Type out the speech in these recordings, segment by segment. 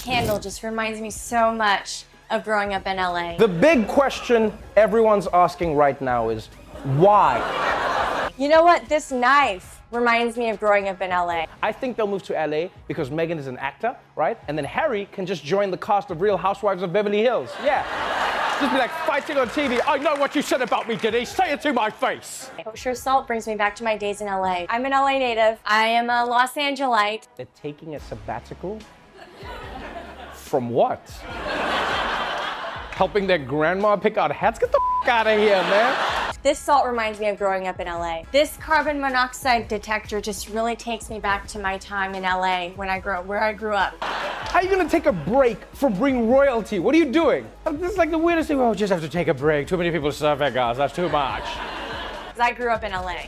candle just reminds me so much of growing up in LA. The big question everyone's asking right now is, why? You know what? This knife reminds me of growing up in LA. I think they'll move to LA because Meghan is an actor, right? And then Harry can just join the cast of Real Housewives of Beverly Hills. Yeah. Just be like fighting on TV. I know what you said about me, Denise. Say it to my face. Kosher salt brings me back to my days in LA. I'm an LA native. I am a Los Angelite. They're taking a sabbatical? From what? Helping their grandma pick out hats? Get the f out of here, man. This salt reminds me of growing up in LA. This carbon monoxide detector just really takes me back to my time in LA where I grew up. How are you gonna take a break from being royalty? What are you doing? This is like the weirdest thing. Oh, just have to take a break. Too many people serve their guys. That's too much. I grew up in LA.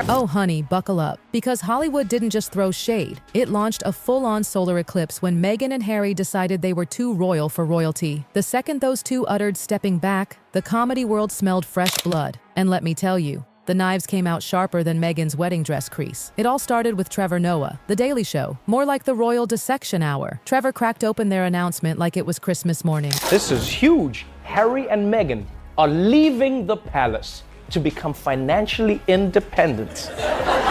Oh, honey, buckle up. Because Hollywood didn't just throw shade. It launched a full-on solar eclipse when Meghan and Harry decided they were too royal for royalty. The second those two uttered stepping back, the comedy world smelled fresh blood. And let me tell you, the knives came out sharper than Meghan's wedding dress crease. It all started with Trevor Noah, The Daily Show, more like the royal dissection hour. Trevor cracked open their announcement like it was Christmas morning. This is huge. Harry and Meghan are leaving the palace to become financially independent.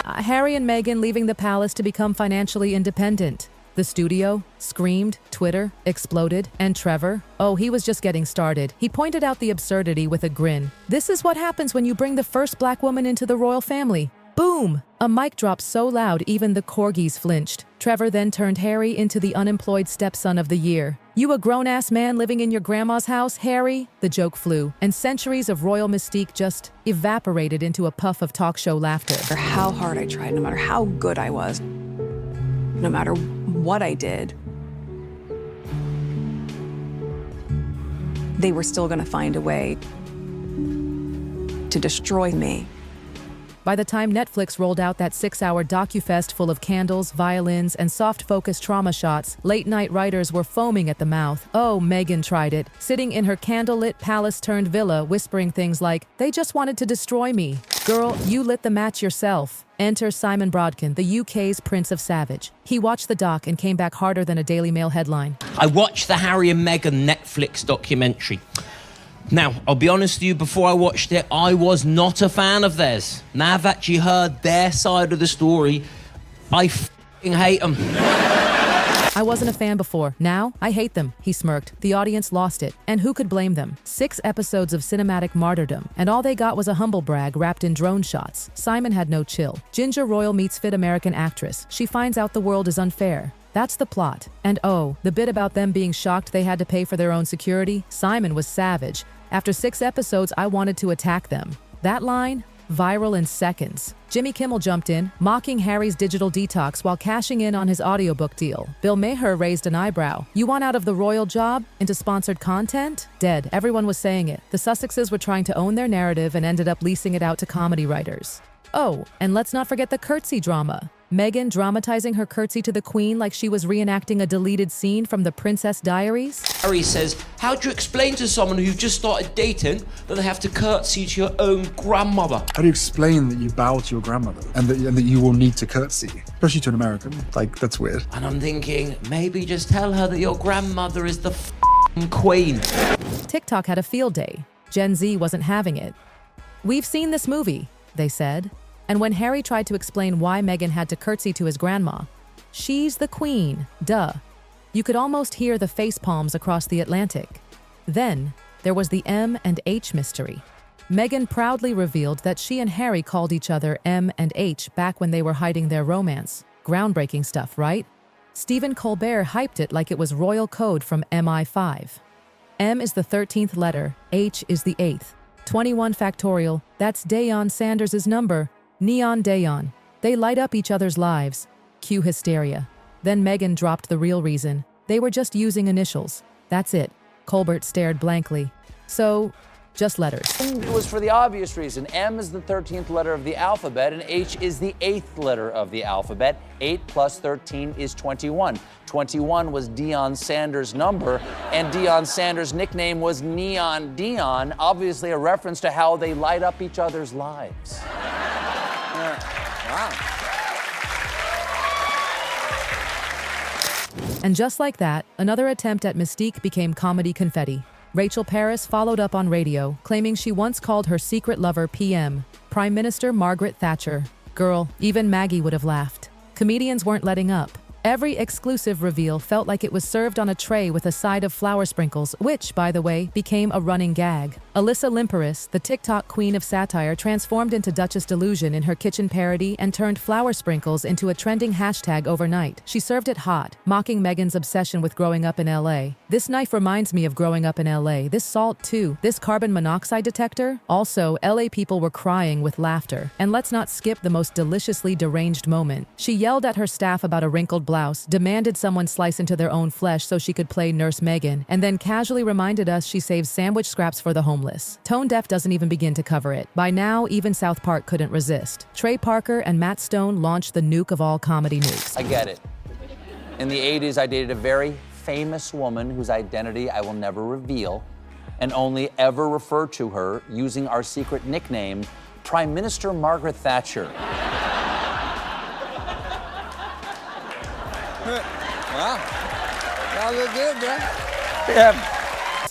Harry and Meghan leaving the palace to become financially independent. The studio screamed, Twitter exploded, and Trevor, oh, he was just getting started. He pointed out the absurdity with a grin. This is what happens when you bring the first black woman into the royal family. Boom! A mic dropped so loud even the corgis flinched. Trevor then turned Harry into the unemployed stepson of the year. You a grown-ass man living in your grandma's house, Harry? The joke flew, and centuries of royal mystique just evaporated into a puff of talk show laughter. No matter how hard I tried, no matter how good I was, no matter what I did, they were still gonna find a way to destroy me. By the time Netflix rolled out that 6-hour docufest full of candles, violins, and soft-focus trauma shots, late-night writers were foaming at the mouth. Oh, Meghan tried it, sitting in her candlelit palace-turned-villa, whispering things like, "They just wanted to destroy me." Girl, you lit the match yourself. Enter Simon Brodkin, the UK's Prince of Savage. He watched the doc and came back harder than a Daily Mail headline. I watched the Harry and Meghan Netflix documentary. Now, I'll be honest with you, before I watched it, I was not a fan of theirs. Now I've actually heard their side of the story, I f***ing hate them. I wasn't a fan before. Now, I hate them, he smirked. The audience lost it. And who could blame them? 6 episodes of cinematic martyrdom, and all they got was a humble brag wrapped in drone shots. Simon had no chill. Ginger Royal meets fit American actress. She finds out the world is unfair. That's the plot. And oh, the bit about them being shocked they had to pay for their own security? Simon was savage. After 6 episodes, I wanted to attack them. That line? Viral in seconds. Jimmy Kimmel jumped in, mocking Harry's digital detox while cashing in on his audiobook deal. Bill Maher raised an eyebrow. You want out of the royal job? Into sponsored content? Dead. Everyone was saying it. The Sussexes were trying to own their narrative and ended up leasing it out to comedy writers. Oh, and let's not forget the curtsy drama. Meghan dramatizing her curtsy to the Queen like she was reenacting a deleted scene from The Princess Diaries. Harry says, how do you explain to someone who just started dating that they have to curtsy to your own grandmother? How do you explain that you bow to your grandmother and that you will need to curtsy? Especially to an American. Like, that's weird. And I'm thinking, maybe just tell her that your grandmother is the f***ing Queen. TikTok had a field day. Gen Z wasn't having it. We've seen this movie, they said. And when Harry tried to explain why Meghan had to curtsy to his grandma, she's the queen, duh. You could almost hear the facepalms across the Atlantic. Then, there was the M and H mystery. Meghan proudly revealed that she and Harry called each other M and H back when they were hiding their romance. Groundbreaking stuff, right? Stephen Colbert hyped it like it was royal code from MI5. M is the 13th letter, H is the 8th. 21 factorial, that's Deion Sanders' number. Neon Dayon. They light up each other's lives. Cue hysteria. Then Meghan dropped the real reason. They were just using initials. That's it. Colbert stared blankly. So, just letters. It was for the obvious reason. M is the 13th letter of the alphabet, and H is the 8th letter of the alphabet. 8 plus 13 is 21. 21 was Deion Sanders' number, and Deion Sanders' nickname was Neon Dion, obviously a reference to how they light up each other's lives. Wow. And just like that, another attempt at mystique became comedy confetti. Rachel Paris followed up on radio, claiming she once called her secret lover PM, Prime Minister Margaret Thatcher. Girl, even Maggie would have laughed. Comedians weren't letting up. Every exclusive reveal felt like it was served on a tray with a side of flour sprinkles, which, by the way, became a running gag. Alyssa Limperis, the TikTok queen of satire, transformed into Duchess Delusion in her kitchen parody and turned flour sprinkles into a trending hashtag overnight. She served it hot, mocking Meghan's obsession with growing up in LA. This knife reminds me of growing up in LA. This salt, too. This carbon monoxide detector. Also, LA people were crying with laughter. And let's not skip the most deliciously deranged moment. She yelled at her staff about a wrinkled blouse, demanded someone slice into their own flesh so she could play Nurse Meghan, and then casually reminded us she saves sandwich scraps for the homeless. Tone Deaf doesn't even begin to cover it. By now, even South Park couldn't resist. Trey Parker and Matt Stone launched the nuke of all comedy nukes. I get it. In the 80s, I dated a very famous woman whose identity I will never reveal and only ever refer to her using our secret nickname, Prime Minister Margaret Thatcher. Wow. Y'all look good, bro. Yeah.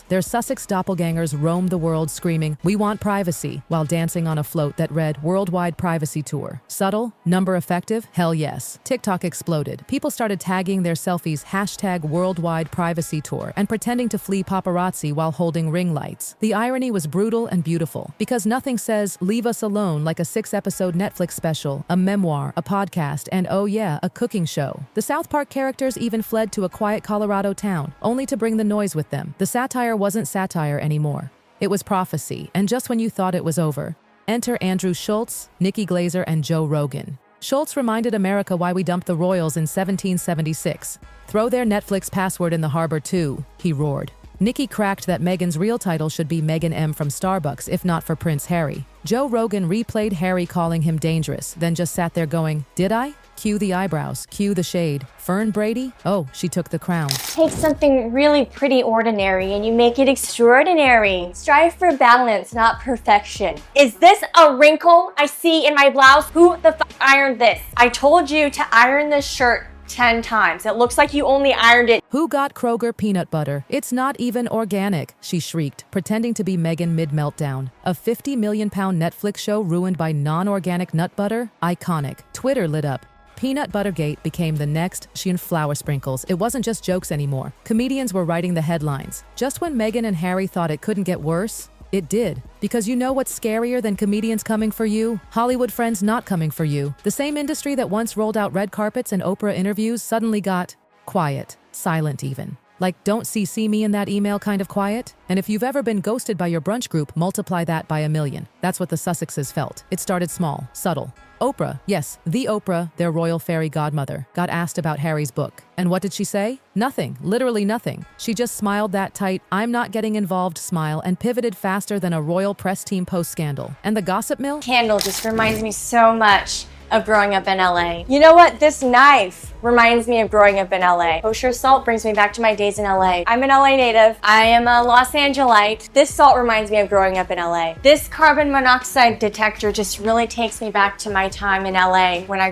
Their Sussex doppelgangers roamed the world screaming, "We want privacy," while dancing on a float that read, "Worldwide Privacy Tour." Subtle? Number effective? Hell yes. TikTok exploded. People started tagging their selfies hashtag Worldwide Privacy Tour and pretending to flee paparazzi while holding ring lights. The irony was brutal and beautiful, because nothing says, "Leave us alone," like a 6-episode Netflix special, a memoir, a podcast, and oh yeah, a cooking show. The South Park characters even fled to a quiet Colorado town, only to bring the noise with them. The satire wasn't satire anymore. It was prophecy, and just when you thought it was over, enter Andrew Schultz, Nikki Glaser, and Joe Rogan. Schultz reminded America why we dumped the royals in 1776. "Throw their Netflix password in the harbor too," he roared. Nikki cracked that Meghan's real title should be Meghan M from Starbucks, if not for Prince Harry. Joe Rogan replayed Harry calling him dangerous, then just sat there going, "Did I?" Cue the eyebrows, cue the shade. Fern Brady? Oh, she took the crown. Take something really pretty ordinary and you make it extraordinary. Strive for balance, not perfection. Is this a wrinkle I see in my blouse? Who the f ironed this? I told you to iron this shirt 10 times. It looks like you only ironed it. Who got Kroger peanut butter? It's not even organic, she shrieked, pretending to be Meghan mid-meltdown. A £50 million Netflix show ruined by non-organic nut butter? Iconic. Twitter lit up. Peanut Buttergate became the next She and Flour Sprinkles. It wasn't just jokes anymore. Comedians were writing the headlines. Just when Meghan and Harry thought it couldn't get worse, it did. Because you know what's scarier than comedians coming for you? Hollywood friends not coming for you. The same industry that once rolled out red carpets and Oprah interviews suddenly got quiet, silent even. Like, don't CC me in that email kind of quiet? And if you've ever been ghosted by your brunch group, multiply that by 1,000,000. That's what the Sussexes felt. It started small, subtle. Oprah, yes, the Oprah, their royal fairy godmother, got asked about Harry's book. And what did she say? Nothing, literally nothing. She just smiled that tight, "I'm not getting involved" smile and pivoted faster than a royal press team post-scandal. And the gossip mill? Candle just reminds me so much of growing up in LA. You know what? This knife reminds me of growing up in LA. Kosher salt brings me back to my days in LA. I'm an LA native. I am a Los Angelite. This salt reminds me of growing up in LA. This carbon monoxide detector just really takes me back to my time in LA where I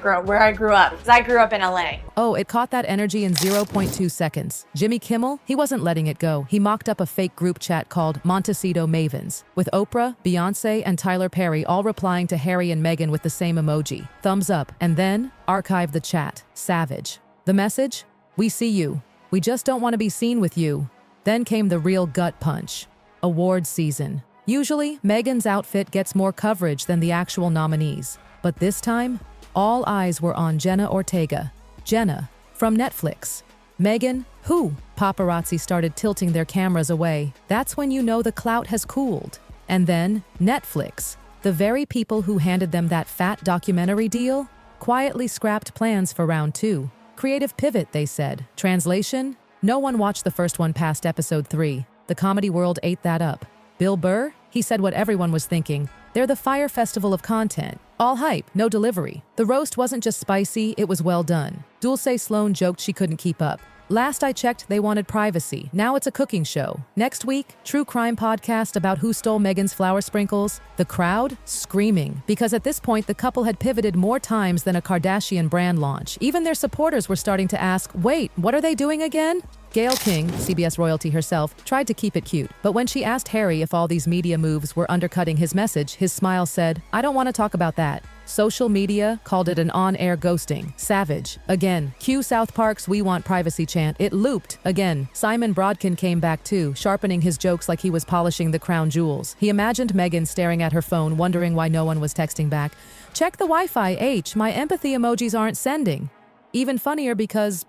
grew up. Because I grew up in LA. Oh, it caught that energy in 0.2 seconds. Jimmy Kimmel, he wasn't letting it go. He mocked up a fake group chat called Montecito Mavens, with Oprah, Beyonce, and Tyler Perry all replying to Harry and Meghan with the same emoji. Thumbs up, and then archive the chat. Savage. The message? We see you. We just don't want to be seen with you. Then came the real gut punch. Awards season. Usually, Meghan's outfit gets more coverage than the actual nominees. But this time, all eyes were on Jenna Ortega. Jenna, from Netflix. Meghan, who? Paparazzi started tilting their cameras away. That's when you know the clout has cooled. And then, Netflix. The very people who handed them that fat documentary deal quietly scrapped plans for round 2. Creative pivot, they said. Translation? No one watched the first one past episode 3. The comedy world ate that up. Bill Burr? He said what everyone was thinking. They're the Fire Festival of content. All hype, no delivery. The roast wasn't just spicy, it was well done. Dulce Sloan joked she couldn't keep up. Last I checked, they wanted privacy. Now it's a cooking show. Next week, true crime podcast about who stole Meghan's flower sprinkles. The crowd screaming, because at this point the couple had pivoted more times than a Kardashian brand launch. Even their supporters were starting to ask, wait, what are they doing again? Gayle King, CBS royalty herself, tried to keep it cute, but when she asked Harry if all these media moves were undercutting his message, his smile said, I don't want to talk about that. Social media called it an on-air ghosting. Savage. Again. Cue South Park's We Want Privacy chant. It looped. Again. Simon Brodkin came back too, sharpening his jokes like he was polishing the crown jewels. He imagined Meghan staring at her phone, wondering why no one was texting back. Check the Wi-Fi, H. My empathy emojis aren't sending. Even funnier because,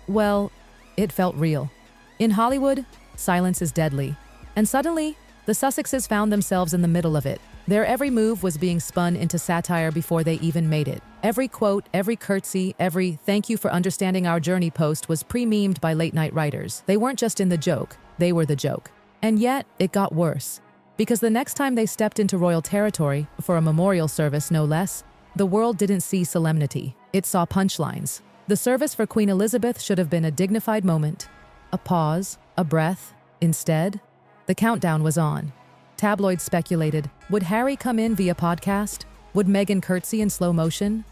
well, it felt real. In Hollywood, silence is deadly. And suddenly, the Sussexes found themselves in the middle of it. Their every move was being spun into satire before they even made it. Every quote, every curtsy, every "thank you for understanding our journey" post was pre-memed by late-night writers. They weren't just in the joke, they were the joke. And yet, it got worse. Because the next time they stepped into royal territory, for a memorial service no less, the world didn't see solemnity. It saw punchlines. The service for Queen Elizabeth should have been a dignified moment. A pause, a breath. Instead, the countdown was on. Tabloids speculated, would Harry come in via podcast? Would Meghan curtsy in slow motion?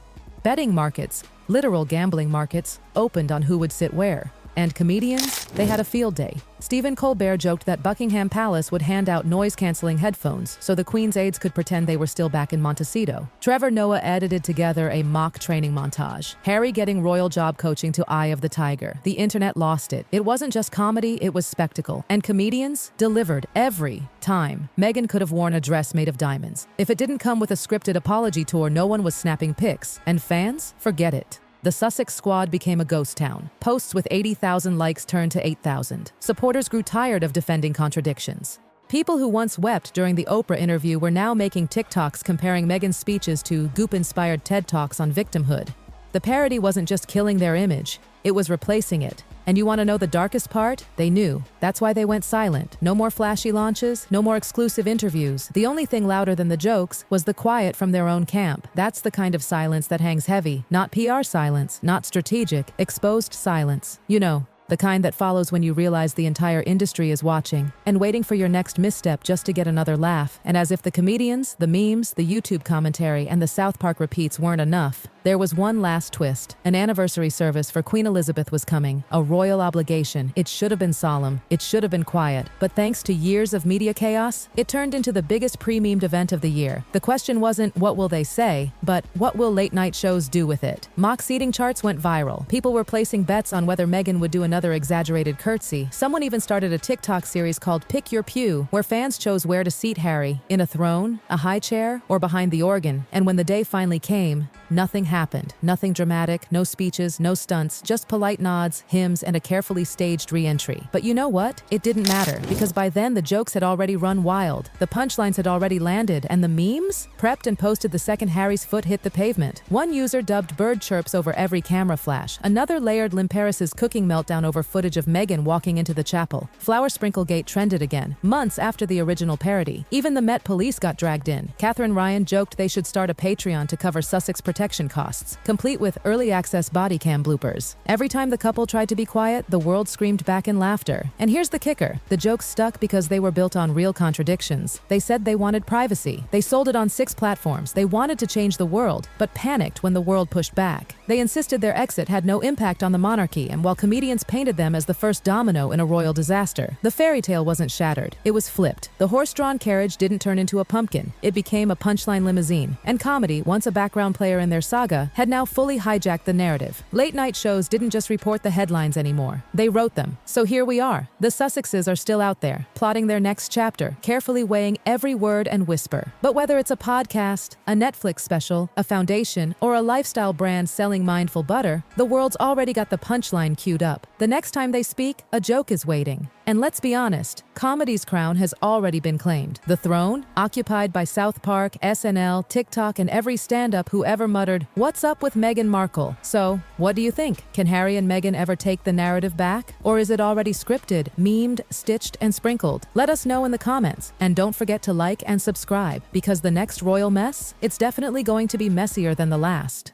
Betting markets, literal gambling markets, opened on who would sit where. And comedians, they had a field day. Stephen Colbert joked that Buckingham Palace would hand out noise-canceling headphones so the Queen's aides could pretend they were still back in Montecito. Trevor Noah edited together a mock training montage. Harry getting royal job coaching to Eye of the Tiger. The internet lost it. It wasn't just comedy, it was spectacle. And comedians delivered every time. Meghan could have worn a dress made of diamonds. If it didn't come with a scripted apology tour, no one was snapping pics. And fans? Forget it. The Sussex squad became a ghost town. Posts with 80,000 likes turned to 8,000. Supporters grew tired of defending contradictions. People who once wept during the Oprah interview were now making TikToks comparing Meghan's speeches to Goop-inspired TED Talks on victimhood. The parody wasn't just killing their image, it was replacing it. And you want to know the darkest part? They knew. That's why they went silent. No more flashy launches, no more exclusive interviews. The only thing louder than the jokes was the quiet from their own camp. That's the kind of silence that hangs heavy. Not PR silence, not strategic, exposed silence. You know, the kind that follows when you realize the entire industry is watching and waiting for your next misstep just to get another laugh. And as if the comedians, the memes, the YouTube commentary, and the South Park repeats weren't enough, there was one last twist. An anniversary service for Queen Elizabeth was coming, a royal obligation. It should have been solemn, it should have been quiet, but thanks to years of media chaos, it turned into the biggest pre-memed event of the year. The question wasn't, what will they say, but what will late-night shows do with it? Mock seating charts went viral. People were placing bets on whether Meghan would do another exaggerated curtsy. Someone even started a TikTok series called Pick Your Pew, where fans chose where to seat Harry, in a throne, a high chair, or behind the organ. And when the day finally came, nothing happened. Nothing dramatic, no speeches, no stunts, just polite nods, hymns, and a carefully staged re-entry. But you know what? It didn't matter, because by then the jokes had already run wild. The punchlines had already landed, and the memes? Prepped and posted the second Harry's foot hit the pavement. One user dubbed bird chirps over every camera flash. Another layered Limperis's cooking meltdown over footage of Meghan walking into the chapel. Flower Sprinklegate trended again, months after the original parody. Even the Met Police got dragged in. Catherine Ryan joked they should start a Patreon to cover Sussex protection costs, complete with early access body cam bloopers. Every time the couple tried to be quiet, the world screamed back in laughter. And here's the kicker. The jokes stuck because they were built on real contradictions. They said they wanted privacy. They sold it on 6 platforms. They wanted to change the world, but panicked when the world pushed back. They insisted their exit had no impact on the monarchy, and while comedians painted them as the first domino in a royal disaster, the fairy tale wasn't shattered. It was flipped. The horse-drawn carriage didn't turn into a pumpkin. It became a punchline limousine. And comedy, once a background player in their saga, had now fully hijacked the narrative. Late-night shows didn't just report the headlines anymore. They wrote them. So here we are. The Sussexes are still out there, plotting their next chapter, carefully weighing every word and whisper. But whether it's a podcast, a Netflix special, a foundation, or a lifestyle brand selling mindful butter, the world's already got the punchline queued up. The next time they speak, a joke is waiting. And let's be honest, comedy's crown has already been claimed. The throne, occupied by South Park, SNL, TikTok, and every stand-up who ever muttered, "What's up with Meghan Markle?" So, what do you think? Can Harry and Meghan ever take the narrative back? Or is it already scripted, memed, stitched, and sprinkled? Let us know in the comments. And don't forget to like and subscribe, because the next royal mess, it's definitely going to be messier than the last.